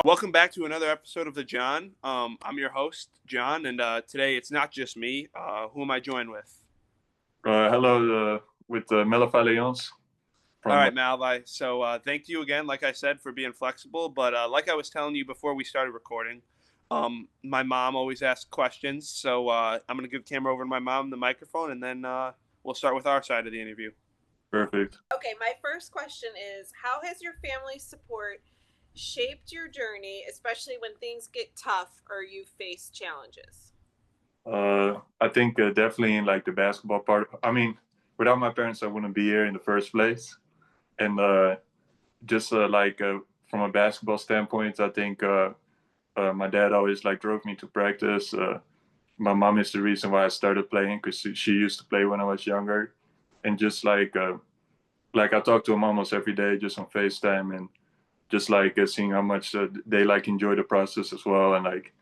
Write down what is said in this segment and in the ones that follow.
Welcome back to another episode of The John. I'm your host, John, and today it's not just me. Who am I joined with? Hello, with Malevy Leons All from. right, Malvi. So thank you again, like I said, for being flexible. But like I was telling you before we started recording, my mom always asks questions. So I'm going to give the camera over to my mom, the microphone, and then we'll start with our side of the interview. Perfect. Okay, my first question is, how has your family support shaped your journey, especially when things get tough or you face challenges? I think definitely in like the basketball part. I mean, without my parents, I wouldn't be here in the first place. And just from a basketball standpoint, I think my dad always like drove me to practice. My mom is the reason why I started playing because she used to play when I was younger, and just like I talk to them almost every day just on FaceTime, and just like seeing how much they like enjoy the process as well, and like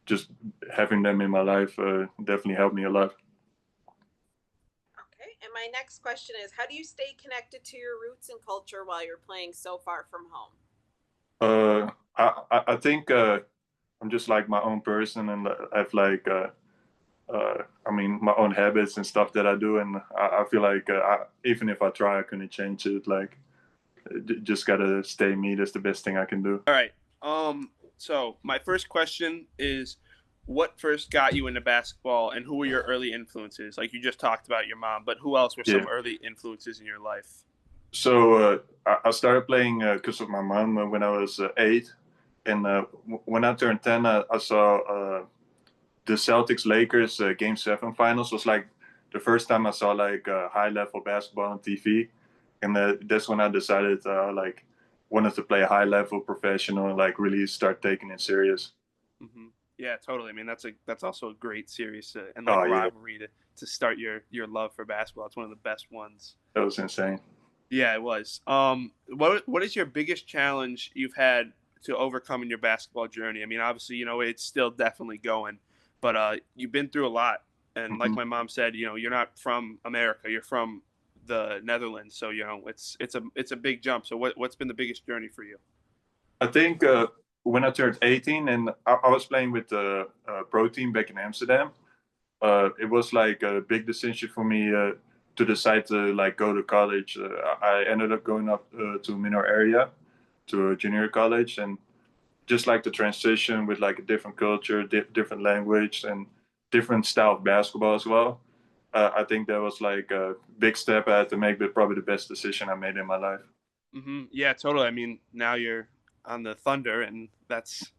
just having them in my life definitely helped me a lot. Okay, and my next question is, how do you stay connected to your roots and culture while you're playing so far from home? I think I'm just like my own person, and I have like I mean my own habits and stuff that I do, and I feel like even if I try, I couldn't change it. Like just gotta stay me. That's the best thing I can do. All right. So my first question is, what first got you into basketball, and who were your early influences? Like you just talked about your mom, but who else were Yeah. some early influences in your life? So I started playing because of my mom when I was 8, and when I turned 10, I saw the Celtics Lakers Game 7 finals. Was like the first time I saw like high level basketball on TV, and that's when I decided like wanted to play high level professional and like really start taking it serious. Hmm. Yeah, totally. I mean, that's also a great series and like Oh yeah, rivalry to start your love for basketball. It's one of the best ones. that was insane. Yeah, it was. What is your biggest challenge you've had to overcome in your basketball journey? I mean, obviously, it's still definitely going, but you've been through a lot. And like Hmm. my mom said, you're not from America, you're from the Netherlands, so it's a big jump. So what's been the biggest journey for you? I think when I turned 18 and I was playing with the pro team back in Amsterdam, it was like a big decision for me to decide to like go to college. I ended up going up to Minor area to a junior college, and just like the transition with like a different culture, different language, and different style of basketball as well. I think that was like a big step I had to make, but probably the best decision I made in my life. Yeah, totally. I mean, now you're on the Thunder, and that's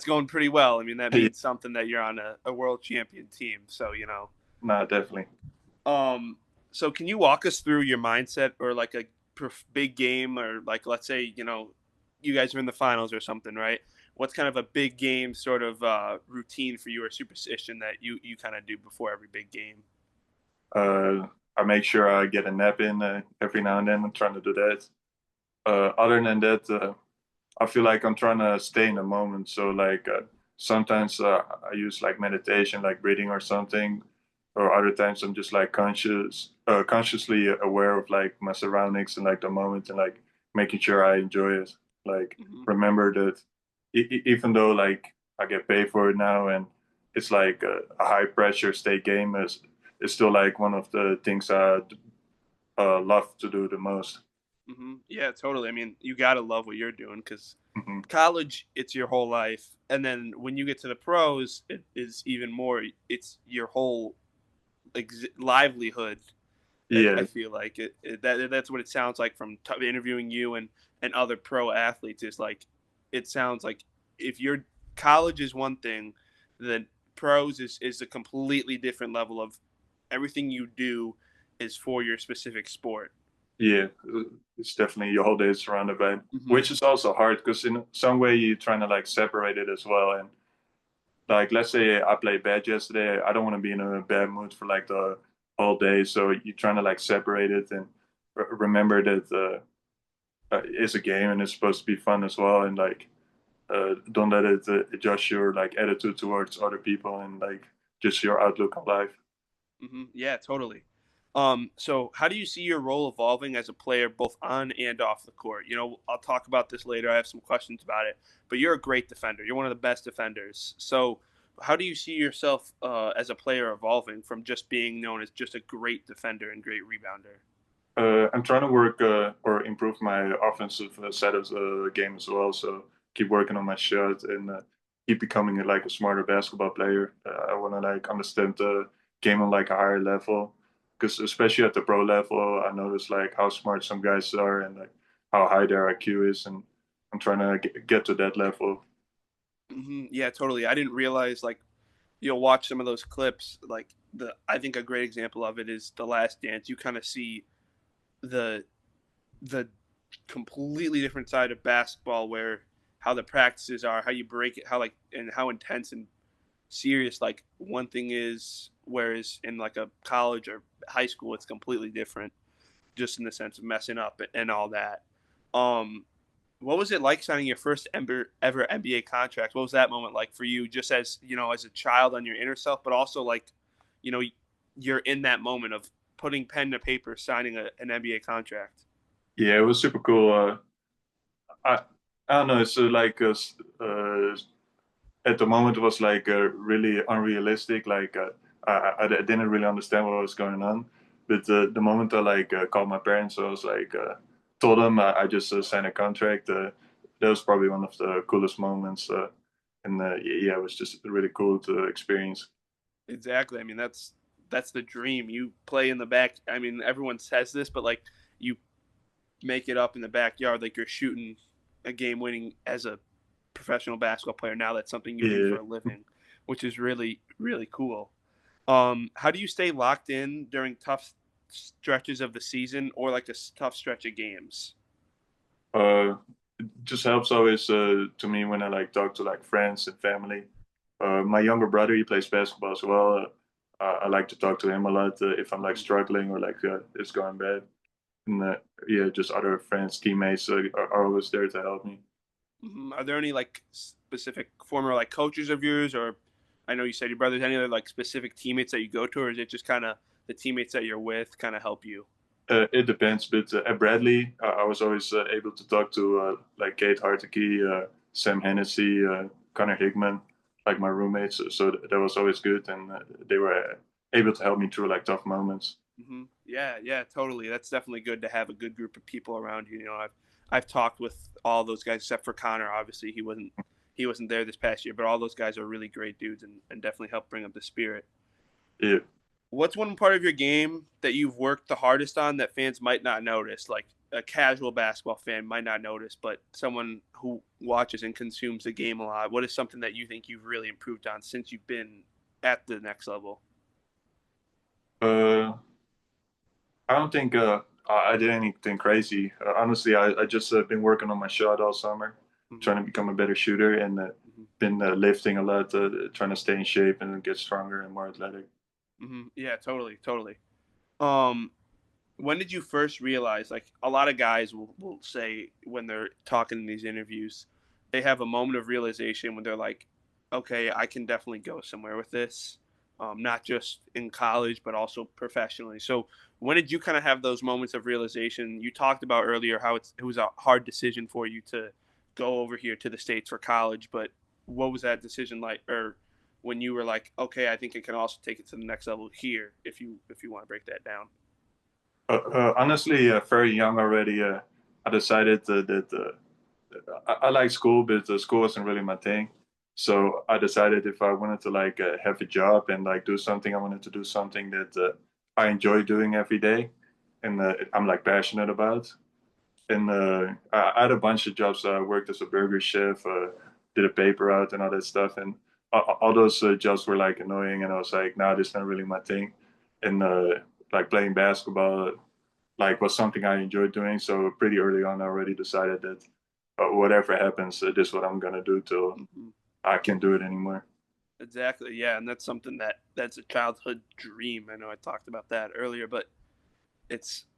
going pretty well. I mean, that Yeah, means something that you're on a world champion team. So nah, definitely. Um, so can you walk us through your mindset or like a big game or like let's say you guys are in the finals or something, right? What's kind of a big game sort of routine for you or superstition that you kind of do before every big game? I make sure I get a nap in every now and then. I'm trying to do that. Other than that, I feel like I'm trying to stay in the moment. So like sometimes I use like meditation, like breathing or something, or other times I'm just like consciously aware of like my surroundings and like the moment and like making sure I enjoy it. Like Hmm. remember that even though like I get paid for it now and it's like a high pressure state game is it's still like one of the things I love to do the most. Yeah, totally. I mean, you gotta love what you're doing because Hmm. college, it's your whole life, and then when you get to the pros, it is even more. It's your whole livelihood. I Yeah, feel like that's what it sounds like from interviewing you and other pro athletes. Is like it sounds like if your college is one thing, then pros is a completely different level of everything you do is for your specific sport. yeah, it's definitely your whole day is surrounded by it, Hmm. which is also hard because in some way you're trying to like separate it as well. And like, let's say I played bad yesterday, I don't want to be in a bad mood for like the whole day. So you're trying to like separate it and remember that it's a game and it's supposed to be fun as well. And like, don't let it adjust your like attitude towards other people and like just your outlook on life. Yeah, totally. So how do you see your role evolving as a player, both on and off the court? You know, I'll talk about this later. I have some questions about it, but you're a great defender. You're one of the best defenders. So how do you see yourself as a player evolving from just being known as just a great defender and great rebounder? I'm trying to work or improve my offensive side of the game as well. So keep working on my shot and keep becoming like a smarter basketball player. I want to like understand the game on like a higher level, because especially at the pro level, I notice like how smart some guys are and like how high their IQ is, and I'm trying to get to that level. Yeah, totally. I didn't realize like you'll watch some of those clips. Like I think a great example of it is The Last Dance. You kind of see the the completely different side of basketball where how the practices are, how you break it, how like and how intense and serious like one thing is, whereas in like a college or high school it's completely different, just in the sense of messing up and all that. Um, what was it like signing your first ever NBA contract? What was that moment like for you, just as you know, as a child on your inner self, but also like, you know, you're in that moment of putting pen to paper, signing an NBA contract? Yeah, it was super cool. I I don't know. It's like at the moment it was like really unrealistic. Like I didn't really understand what was going on. But the moment I like called my parents, I was like told them I just signed a contract. That was probably one of the coolest moments. And yeah, it was just really cool to experience. Exactly. I mean, that's the dream. You play in the back. I mean, everyone says this, but like you make it up in the backyard, like you're shooting a game winning as a professional basketball player. Now that's something you do Yeah. for a living, which is really really cool. How do you stay locked in during tough stretches of the season or like a tough stretch of games? Uh, it just helps always to me when I like talk to like friends and family. My younger brother, he plays basketball as well. I like to talk to him a lot if I'm like struggling or like it's going bad. And yeah, just other friends, teammates are always there to help me. Are there any like specific former like coaches of yours, or I know you said your brothers, any other like specific teammates that you go to, or is it just kind of the teammates that you're with kind of help you? It depends, but at Bradley, I was always able to talk to like Kate Harteke, Sam Hennessy, Connor Hickman, like my roommates. So that was always good, and they were able to help me through like tough moments. Yeah, yeah, totally. That's definitely good to have a good group of people around you. You know, I've talked with all those guys except for Connor. Obviously, he wasn't there this past year, but all those guys are really great dudes and definitely help bring up the spirit. Yeah. What's one part of your game that you've worked the hardest on that fans might not notice? Like a casual basketball fan might not notice, but someone who watches and consumes the game a lot. What is something that you think you've really improved on since you've been at the next level? Uh, I don't think I did anything crazy. Honestly, I just been working on my shot all summer, Mm-hmm. trying to become a better shooter, and Mm-hmm. been lifting a lot, trying to stay in shape and get stronger and more athletic. Yeah, totally, totally. Um, when did you first realize? Like a lot of guys will say when they're talking in these interviews, they have a moment of realization when they're like, "Okay, I can definitely go somewhere with this." Not just in college, but also professionally. So, when did you kind of have those moments of realization? You talked about earlier how it was a hard decision for you to go over here to the States for college, but what was that decision like? Or when you were like, "Okay, I think I can also take it to the next level here," if you want to break that down. Honestly, very young already, I decided that I like school, but school wasn't really my thing. So I decided if I wanted to like have a job and like do something, I wanted to do something that I enjoy doing every day, and I'm like passionate about. And I had a bunch of jobs. I worked as a burger chef, did a paper route and all that stuff, and all those jobs were like annoying. And I was like, nah, this is not really my thing. And like playing basketball like was something I enjoyed doing. So pretty early on, I already decided that whatever happens, this is what I'm gonna do till Mhm. I can't do it anymore. Exactly. Yeah, and that's something that's a childhood dream. I know I talked about that earlier, but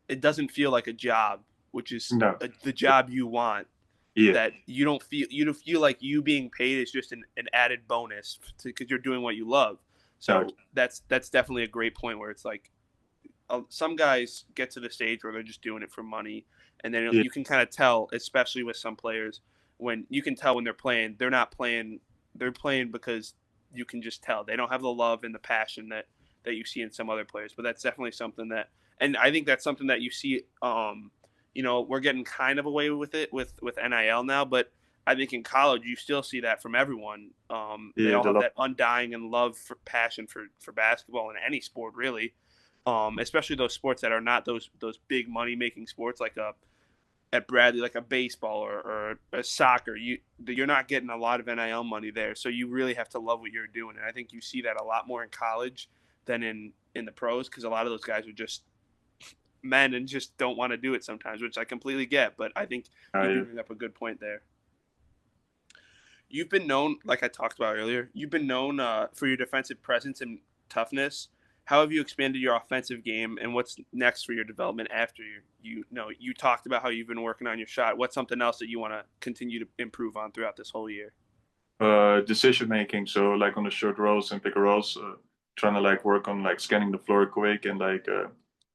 it doesn't feel like a job, which is No, the job you want. yeah, That you don't feel like you being paid is just an added bonus because you're doing what you love. no, So that's definitely a great point where it's like some guys get to the stage where they're just doing it for money, and then Yeah. you can kind of tell, especially with some players, when you can tell when they're not playing, they're playing because you can just tell they don't have the love and the passion that you see in some other players. But that's definitely something that, and I think that's something that you see. We're getting kind of away with it with NIL now, but I think in college you still see that from everyone. They Yeah, all have that undying and love for passion for basketball and any sport really, especially those sports that are not those big money making sports like at Bradley, like a baseball or a soccer. You're not getting a lot of NIL money there, so you really have to love what you're doing. And I think you see that a lot more in college than in the pros, because a lot of those guys are just men and just don't want to do it sometimes, which I completely get. But I think you do bring up a good point there. You've been known, like I talked about earlier, you've been known for your defensive presence and toughness. How have you expanded your offensive game, and what's next for your development after you talked about how you've been working on your shot? What's something else that you want to continue to improve on throughout this whole year? Decision making. So like on the short rolls and pick and rolls, trying to like work on like scanning the floor quick and like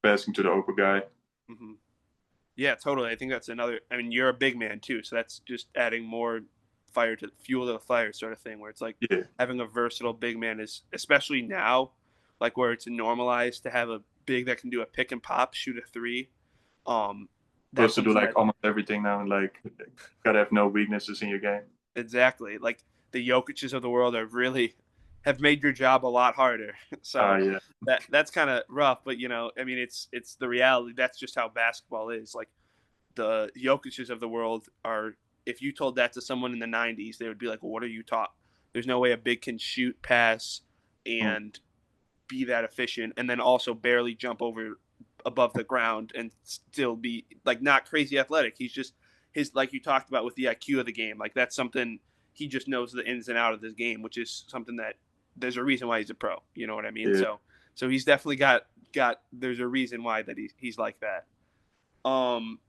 passing to the open guy. Mm-hmm. Yeah, totally. I think that's another. I mean, you're a big man too, so that's just adding more fuel to the fire sort of thing. Where it's like Yeah, having a versatile big man is, especially now, like where it's normalized to have a big that can do a pick and pop, shoot a three. That's supposed to do something like that almost everything now and like gotta have no weaknesses in your game. exactly like the Jokic's of the world have made your job a lot harder. So Yeah, that's kind of rough, but I mean, it's the reality. That's just how basketball is. Like the Jokic's of the world are. If you told that to someone in the '90s, they would be like, "Well, what are you taught?" There's no way a big can shoot, pass, mm, and be that efficient, and then also barely jump over above the ground and still be like not crazy athletic. He's just his, like you talked about with the IQ of the game. Like that's something he just knows the ins and out of this game, which is something that there's a reason why he's a pro. You know what I mean? yeah. So he's definitely got there's a reason why that he's like that. Um,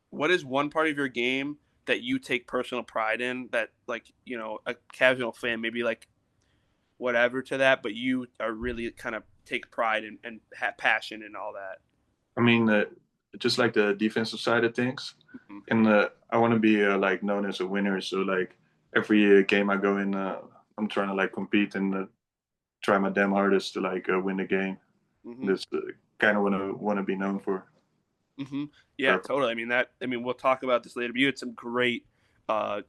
what is one part of your game that you take personal pride in that, like, a casual fan maybe like whatever to that, but you are really kind of take pride and have passion and all that? I mean, just like the defensive side of things, Mm-hmm. and I want to be like known as a winner. So like every game I go in, I'm trying to like compete and try my damn hardest to like win the game. Mm-hmm. That's kind of want to be known for. Mm-hmm. Yeah, totally. I mean, we'll talk about this later, but you had some great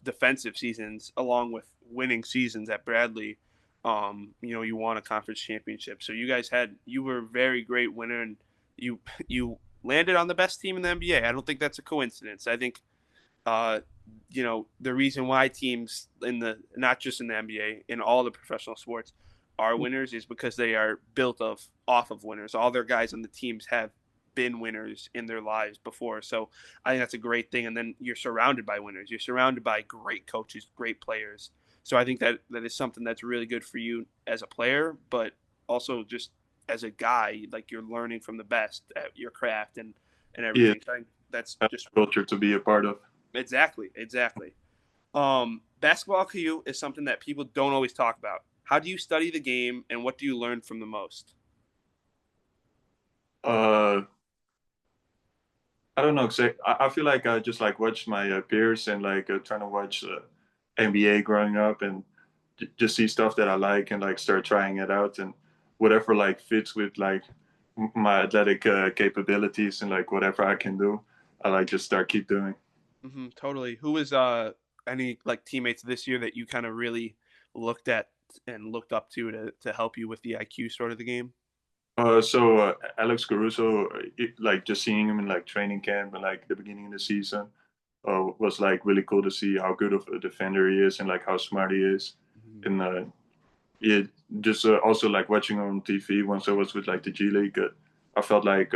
defensive seasons along with winning seasons at Bradley. You won a conference championship. So you were a very great winner, and you you landed on the best team in the NBA. I don't think that's a coincidence. I think uh, the reason why teams not just in the NBA, in all the professional sports are winners is because they are built off of winners. All their guys on the teams have been winners in their lives before. So I think that's a great thing. And then you're surrounded by winners. You're surrounded by great coaches, great players. So I think that is something that's really good for you as a player, but also just as a guy, like you're learning from the best at your craft and Yeah, everything. So I think that's that's just culture to be a part of. exactly. Basketball IQ is something that people don't always talk about. How do you study the game, and what do you learn from the most? Uh, I don't know. 'Cause I feel like I just like watch my peers and like trying to watch NBA growing up and just see stuff that I like and like start trying it out and whatever like fits with like my athletic capabilities and like whatever I can do, I like just start keep doing. Totally. Who was any like teammates this year that you kind of really looked at and looked up to help you with the IQ sort of the game? So Alex Caruso, like just seeing him in like training camp and like the beginning of the season, was like really cool to see how good of a defender he is and like how smart he is. Mhm. And yeah, just also like watching him on TV once I was with like the G League, I felt like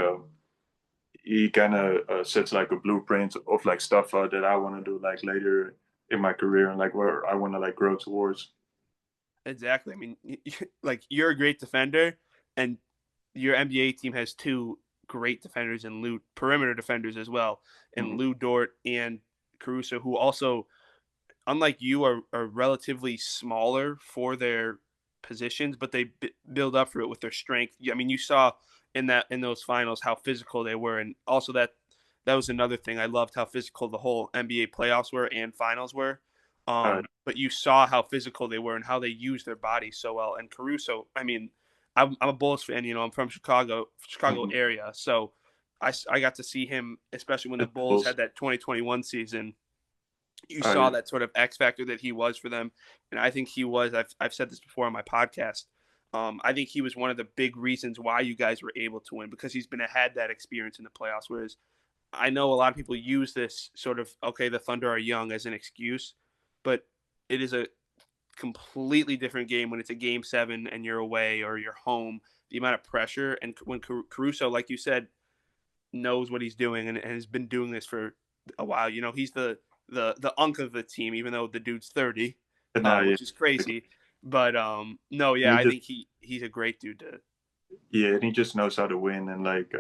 he kind of sets like a blueprint of like stuff that I want to do like later in my career and like where I want to like grow towards. Exactly. I mean, like you're a great defender, and your NBA team has two great defenders and Lou perimeter defenders as well, and Mhm. Lou Dort and Caruso, who also, unlike you, are relatively smaller for their positions, but they build up for it with their strength. I mean, you saw in those finals how physical they were, and also that was another thing. I loved how physical the whole NBA playoffs were and finals were. But you saw how physical they were and how they used their bodies so well. And Caruso, I mean, I'm a Bulls fan. I'm from Chicago area, so I got to see him, especially when the Bulls had that 2021 season. You saw that sort of X factor that he was for them, and I think he was. I've said this before on my podcast. I think he was one of the big reasons why you guys were able to win, because he's had that experience in the playoffs. Whereas I know a lot of people use this sort of, okay, the Thunder are young as an excuse, but it is a completely different game when it's a game 7 and you're away or you're home. The amount of pressure, and when Caruso, like you said, knows what he's doing and has been doing this for a while. He's the unk of the team, even though the dude's 30, which is crazy. But no, yeah, I think he's a great dude to. Yeah, and he just knows how to win, and like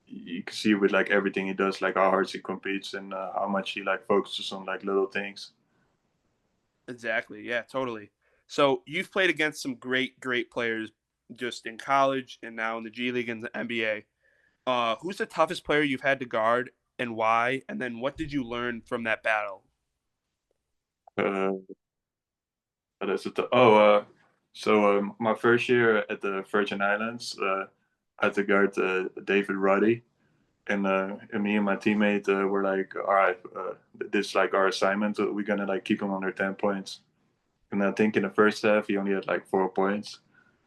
you can see with like everything he does, like how hard he competes and how much he like focuses on like little things. Exactly. Yeah, totally. So you've played against some great players just in college and now in the G League and the NBA. Who's the toughest player you've had to guard and why? And then what did you learn from that battle? So my first year at the Virgin Islands, I had to guard David Roddy, and me and my teammate were like, all right, this is like our assignment. We're gonna like keep him under 10 points. And I think in the first half he only had like 4 points,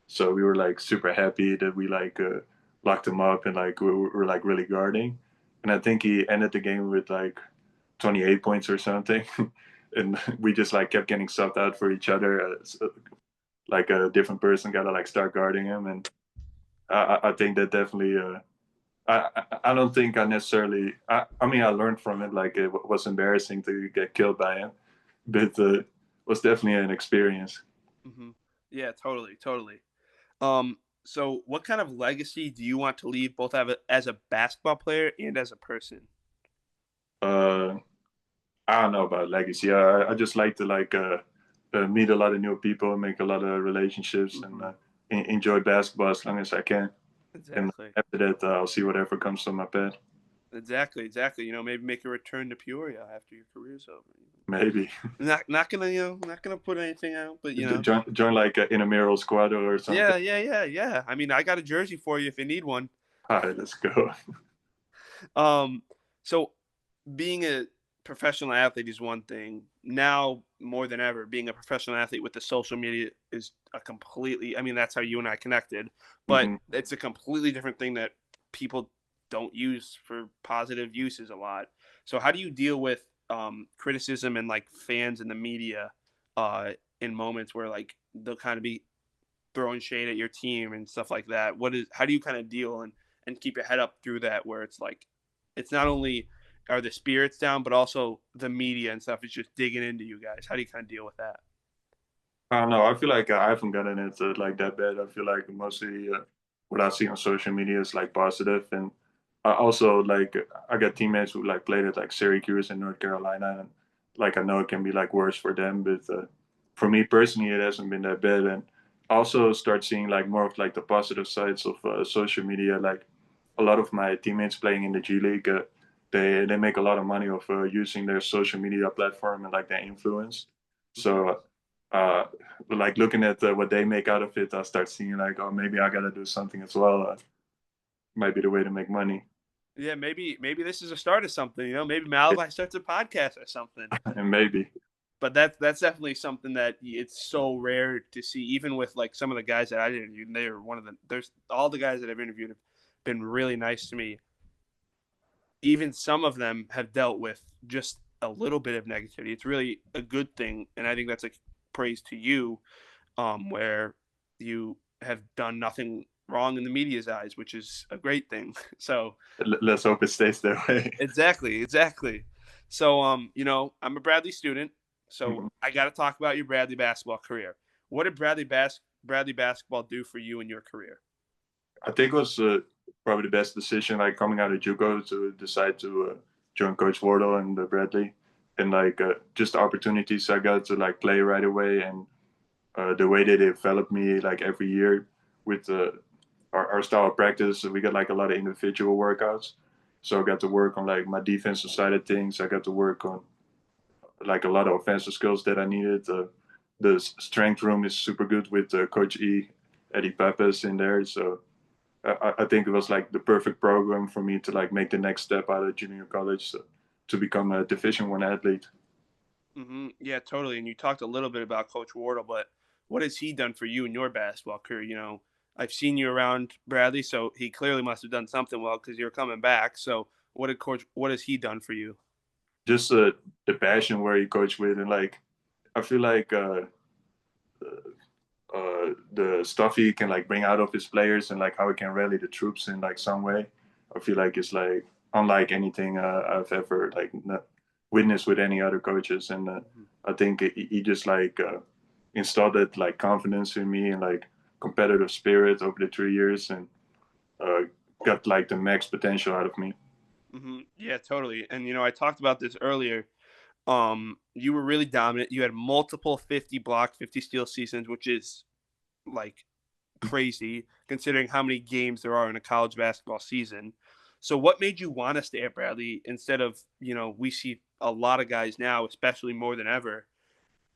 so we were like super happy that we like locked him up and like we were like really guarding. And I think he ended the game with like 28 points or something. And we just like kept getting subbed out for each other. Like a different person got to like start guarding him, and I think that definitely. I don't think I necessarily. I mean, I learned from it. Like it was embarrassing to get killed by him, but was definitely an experience. Mm-hmm. Yeah, totally. So what kind of legacy do you want to leave, both as a basketball player and as a person? Uh, I don't know about legacy. I just like to like meet a lot of new people, make a lot of relationships, Mm-hmm. and enjoy basketball as long as I can. And Exactly. after that, I'll see whatever comes to my path. Exactly. Maybe make a return to Peoria after your career's over. Maybe Not gonna not gonna put anything out, but join like an intramural squad or something. Yeah. I mean, I got a jersey for you if you need one. All right, let's go. So being a professional athlete is one thing. Now more than ever, being a professional athlete with the social media is a completely. I mean, that's how you and I connected, but it's a completely different thing that people don't use for positive uses a lot. So how do you deal with criticism and like fans and the media in moments where like they'll kind of be throwing shade at your team and stuff like that? How do you kind of deal and keep your head up through that, where it's like it's not only are the spirits down, but also the media and stuff is just digging into you guys? How do you kind of deal with that? I don't know. I feel like I haven't gotten into like that bad. I feel like mostly what I see on social media is like positive, and I also like I got teammates who like played at like Syracuse and North Carolina, and like I know it can be like worse for them, but for me personally, it hasn't been that bad. And I also start seeing like more of like the positive sides of social media. Like a lot of my teammates playing in the G League, they make a lot of money of using their social media platform and like their influence. So like looking at what they make out of it, I start seeing like, oh, maybe I gotta do something as well. Might be the way to make money. Yeah, maybe this is a start of something. Maybe Malevy starts a podcast or something. And maybe. But that's definitely something that it's so rare to see. Even with like some of the guys that I interviewed, and they are one of the. There's all the guys that I've interviewed have been really nice to me. Even some of them have dealt with just a little bit of negativity. It's really a good thing, and I think that's a praise to you, where you have done nothing wrong in the media's eyes, which is a great thing. So let's hope it stays that way. Exactly. So I'm a Bradley student, so I got to talk about your Bradley basketball career. What did Bradley basketball do for you in your career? I think it was probably the best decision, like coming out of JUCO, to decide to join Coach Wardle and Bradley, and like just the opportunities I got to like play right away, and the way they develop me like every year with our style of practice. We got like a lot of individual workouts. So I got to work on like my defensive side of things. I got to work on like a lot of offensive skills that I needed. The strength room is super good with Coach E, Eddie Pappas in there. So I think it was like the perfect program for me to like make the next step out of junior college to become a Division One athlete. Yeah, totally. And you talked a little bit about Coach Wardle, but what has he done for you in your basketball career? You know, I've seen you around Bradley, so he clearly must have done something well because you're coming back. So what has he done for you? Just the passion where he coached with, and like I feel like the stuff he can like bring out of his players and like how he can rally the troops in like some way. I feel like it's like unlike anything I've ever like witnessed with any other coaches, and I think he just like installed that like confidence in me and like competitive spirit over the 3 years, and uh, got like the max potential out of me. Yeah, totally. And you know, I talked about this earlier. You were really dominant. You had multiple 50 block, 50 steal seasons, which is like crazy considering how many games there are in a college basketball season. So what made you want to stay at Bradley instead of, you know, we see a lot of guys now, especially more than ever,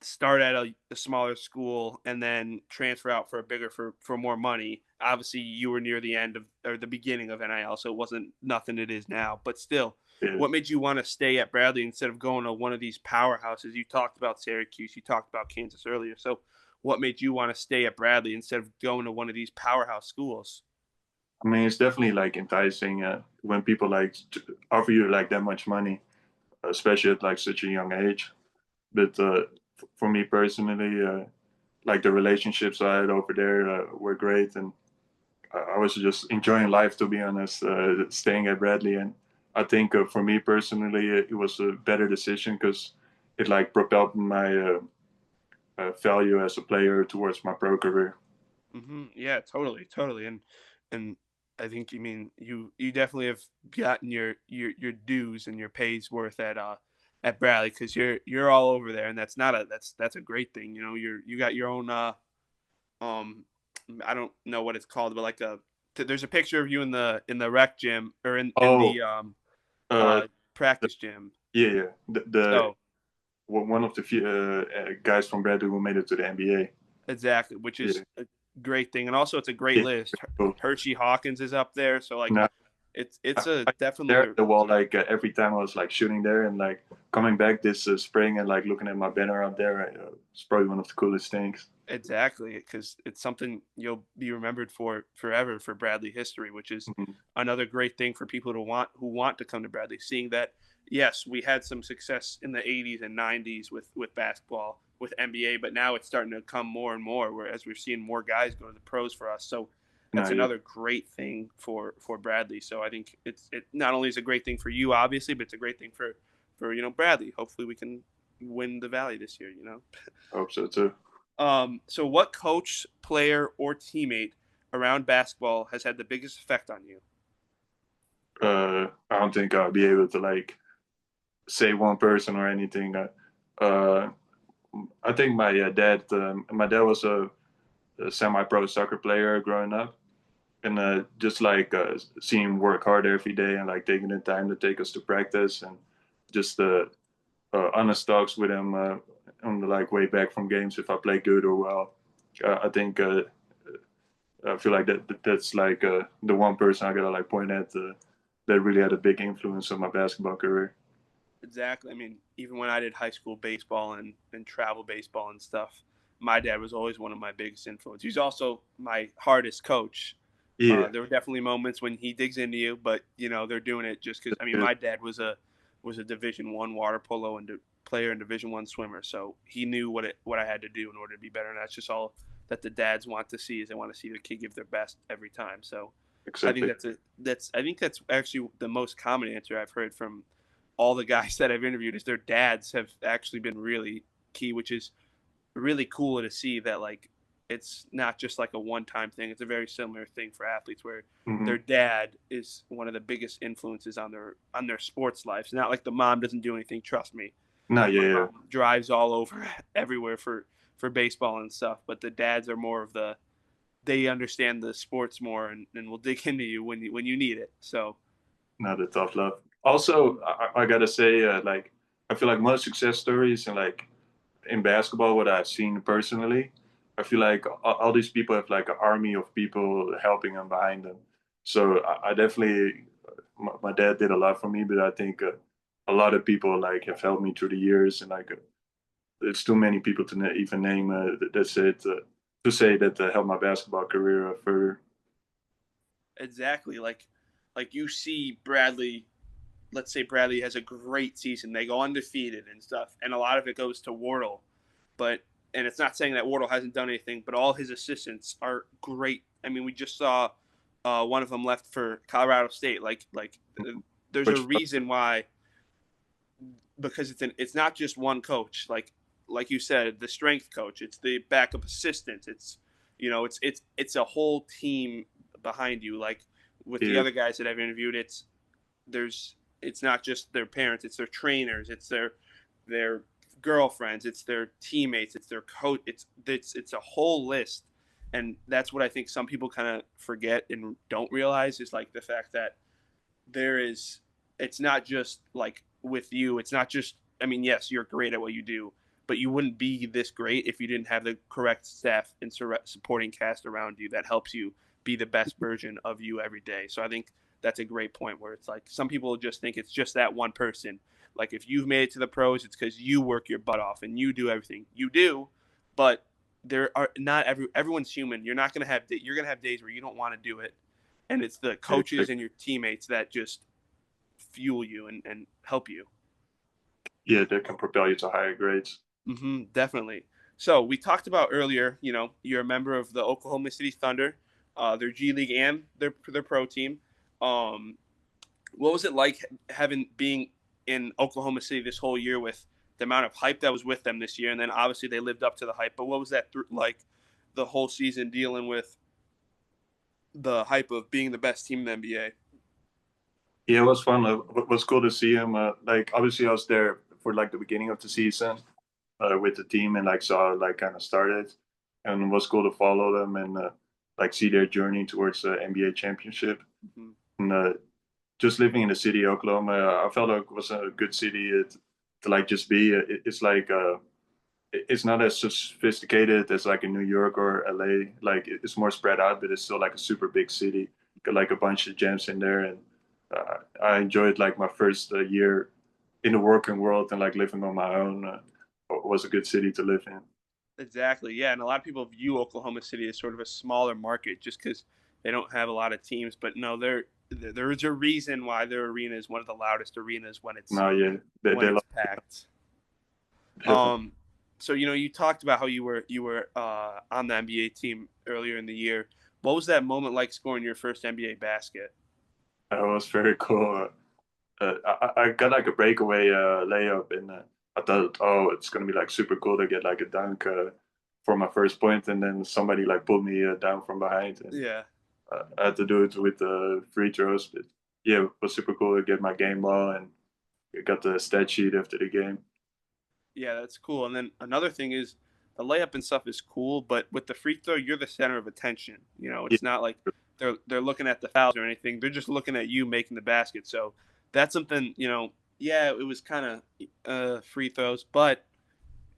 start at a smaller school and then transfer out for a bigger for more money. Obviously, you were near the end of or the beginning of NIL, so it wasn't nothing it is now. But still, Yeah. what made you want to stay at Bradley instead of going to one of these powerhouses? You talked about Syracuse, you talked about Kansas earlier. So, what made you want to stay at Bradley instead of going to one of these powerhouse schools? I mean, it's definitely like enticing when people like offer you like that much money, especially at like such a young age. But for me personally, like the relationships I had over there were great, and I was just enjoying life, to be honest, staying at Bradley. And I think for me personally, it was a better decision because it like propelled my value as a player towards my pro career. Yeah, totally, totally, and I think you mean you definitely have gotten your dues and your pay's worth at Bradley because you're all over there, and that's a great thing. You know, you got your own um I don't know what it's called, but like there's a picture of you in the rec gym or in Oh, the uh, the, practice gym. yeah. The So one of the few guys from Bradley who made it to the NBA. exactly, which is Yeah, a great thing, and also it's a great yeah. list. Cool. Hershey Hawkins is up there, so like No, it's a I there definitely at the wall like every time I was like shooting there and like coming back this spring and like looking at my banner up there. It's probably one of the coolest things. exactly because it's something you'll be remembered for forever for Bradley history, which is Mhm. another great thing for people to want to come to Bradley. Seeing that, yes, we had some success in the '80s and '90s with basketball, with NBA, but now it's starting to come more and more. Whereas we're seeing more guys go to the pros for us, so No, that's yeah, another great thing for Bradley. So I think it not only is a great thing for you, obviously, but it's a great thing for you know Bradley. Hopefully, we can win the Valley this year. You know. I hope so too. So what coach, player, or teammate around basketball has had the biggest effect on you? I don't think I'll be able to like say one person or anything. Uh, I think my dad. My dad was a semi-pro soccer player growing up, and just like seeing him work hard every day and like taking the time to take us to practice and just honest talks with him on the like way back from games if I play good or well. I think I feel like that's like the one person I gotta like point at that really had a big influence on my basketball career. Exactly. I mean, even when I did high school baseball and travel baseball and stuff, my dad was always one of my biggest influences. He's also my hardest coach. Yeah, There were definitely moments when he digs into you, but you know they're doing it just because. I mean, my dad was a Division I water polo and player and Division I swimmer, so he knew what I had to do in order to be better. And that's just all that the dads want to see is they want to see their kid give their best every time. So I think exactly. that's actually the most common answer I've heard from all the guys that I've interviewed is their dads have actually been really key, which is really cool to see that like it's not just like a one-time thing. It's a very similar thing for athletes where Hmm. their dad is one of the biggest influences on their sports lives. Not like the mom doesn't do anything. Trust me, No, my yeah, mom drives all over everywhere for baseball and stuff, but the dads are more of they understand the sports more and will dig into you when you need it. So Not a tough love. Also, I gotta say, like I feel like most success stories and like in basketball, what I've seen personally, I feel like all these people have like an army of people helping them behind them. So I definitely, my dad did a lot for me, but I think a lot of people like have helped me through the years, and like there's too many people to even name that said to say that helped my basketball career further. exactly, like you see Bradley. Let's say Bradley has a great season. They go undefeated and stuff, and a lot of it goes to Wardle. But and it's not saying that Wardle hasn't done anything, but all his assistants are great. I mean, we just saw one of them left for Colorado State. There's a Which reason why, because it's not just one coach. Like you said, the strength coach, it's the backup assistant, it's it's a whole team behind you. Like with the yeah, other guys that I've interviewed, it's not just their parents, it's their trainers, it's their girlfriends, it's their teammates, it's their coach, it's a whole list. And that's what I think some people kind of forget and don't realize, is like the fact that there is it's not just like with you, it's not just, I mean, yes, you're great at what you do, but you wouldn't be this great if you didn't have the correct staff and supporting cast around you that helps you be the best version of you every day. So I think that's a great point, where it's like some people just think it's just that one person. Like if you've made it to the pros, it's because you work your butt off and you do everything you do. But there are not everyone's human. You're gonna have days where you don't want to do it, and it's the coaches and your teammates that just fuel you and help you. yeah, that can propel you to higher grades. Definitely. So we talked about earlier, you're a member of the Oklahoma City Thunder, their G League and their pro team. Um, what was it like being in Oklahoma City this whole year, with the amount of hype that was with them this year? And then obviously they lived up to the hype, but what was that like the whole season, dealing with the hype of being the best team in the NBA? Yeah, it was fun. It was cool to see him. Like obviously, I was there for like the beginning of the season with the team, and like saw like kind of started, and it was cool to follow them and like see their journey towards the NBA championship. Mm-hmm. And just living in the city of Oklahoma, I felt like it was a good city to like just be. It's like it's not as sophisticated as like in New York or LA. Like it's more spread out, but it's still like a super big city. Got like a bunch of gems in there, and I enjoyed like my first year in the working world and like living on my own. Was a good city to live in. Exactly. Yeah, and a lot of people view Oklahoma City as sort of a smaller market just because they don't have a lot of teams. But no, there is a reason why their arena is one of the loudest arenas when it's No, yeah, packed. definitely. So you talked about how you were on the NBA team earlier in the year. What was that moment like, scoring your first NBA basket? That was very cool. I got like a breakaway layup, and I thought, oh, it's gonna be like super cool to get like a dunk for my first point, and then somebody like pulled me down from behind, and Yeah. I had to do it with free throws. But yeah, it was super cool to get my game ball, and I got the stat sheet after the game. Yeah, that's cool. And then another thing is the layup and stuff is cool, but with the free throw, you're the center of attention. Yeah, It's not like they're looking at the fouls or anything. They're just looking at you making the basket. So that's something, yeah, it was kind of free throws, but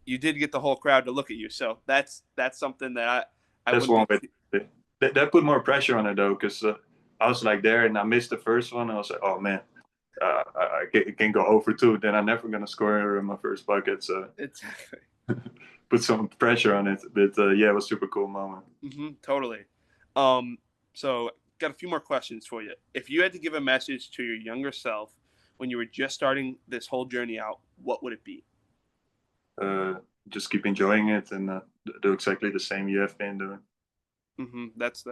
you did get the whole crowd to look at you. So that's something that I that's wouldn't one be. way. That put more pressure on it though, because I was like there and I missed the first one. I was like, oh man, I can't go over two. Then I'm never gonna score in my first bucket. So Exactly. put some pressure on it. But yeah, it was a super cool moment. Totally. Um, so got a few more questions for you. If you had to give a message to your younger self when you were just starting this whole journey out, what would it be? Uh, just keep enjoying it and do exactly the same you have been doing. That's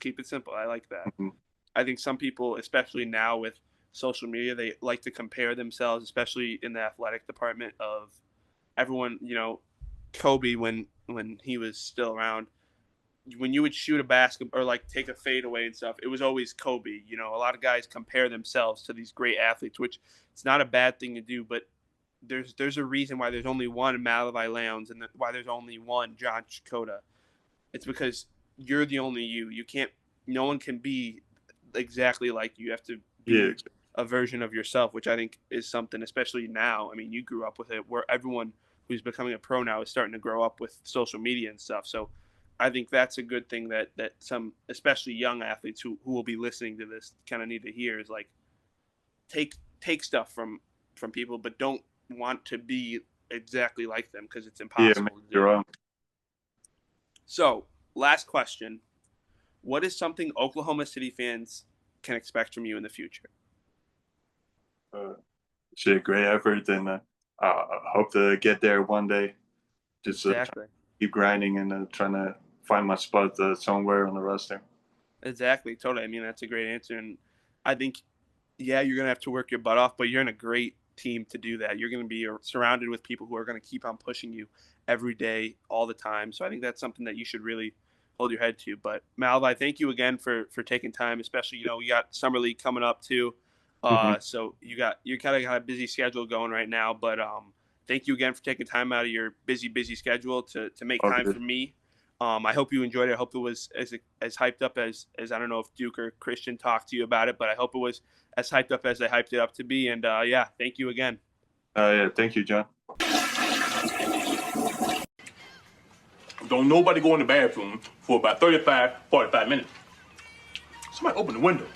keep it simple. I like that. Mhm. I think some people, especially now with social media, they like to compare themselves, especially in the athletic department, of everyone. Kobe, when he was still around, when you would shoot a basket or like take a fade away and stuff, it was always Kobe. A lot of guys compare themselves to these great athletes, which it's not a bad thing to do, but there's a reason why there's only one Malevy Leons and why there's only one John Chakota. It's because you're the only you. You can't. No one can be exactly like you. You have to be a version of yourself, which I think is something, especially now. I mean, you grew up with it, where everyone who's becoming a pro now is starting to grow up with social media and stuff. So I think that's a good thing that some, especially young athletes who will be listening to this, kind of need to hear is like take stuff from people, but don't want to be exactly like them because it's impossible to do. You're wrong. So, last question. What is something Oklahoma City fans can expect from you in the future? Great effort, and I hope to get there one day. Just Exactly. keep grinding and trying to find my spot somewhere on the roster. Exactly. Totally. I mean, that's a great answer. And I think, yeah, you're going to have to work your butt off, but you're in a great team to do that. You're going to be surrounded with people who are going to keep on pushing you every day, all the time. So I think that's something that you should really hold your head to. But Malevy, thank you again for taking time, especially, you know, we got Summer League coming up too. So you kind of got a busy schedule going right now, but thank you again for taking time out of your busy schedule to make time for me. I hope you enjoyed it. I hope it was as hyped up as I don't know if Duke or Christian talked to you about it, but I hope it was as hyped up as I hyped it up to be. And yeah, thank you again. Yeah, thank you, John. Don't nobody go in the bathroom for about 35, 45 minutes. Somebody open the window.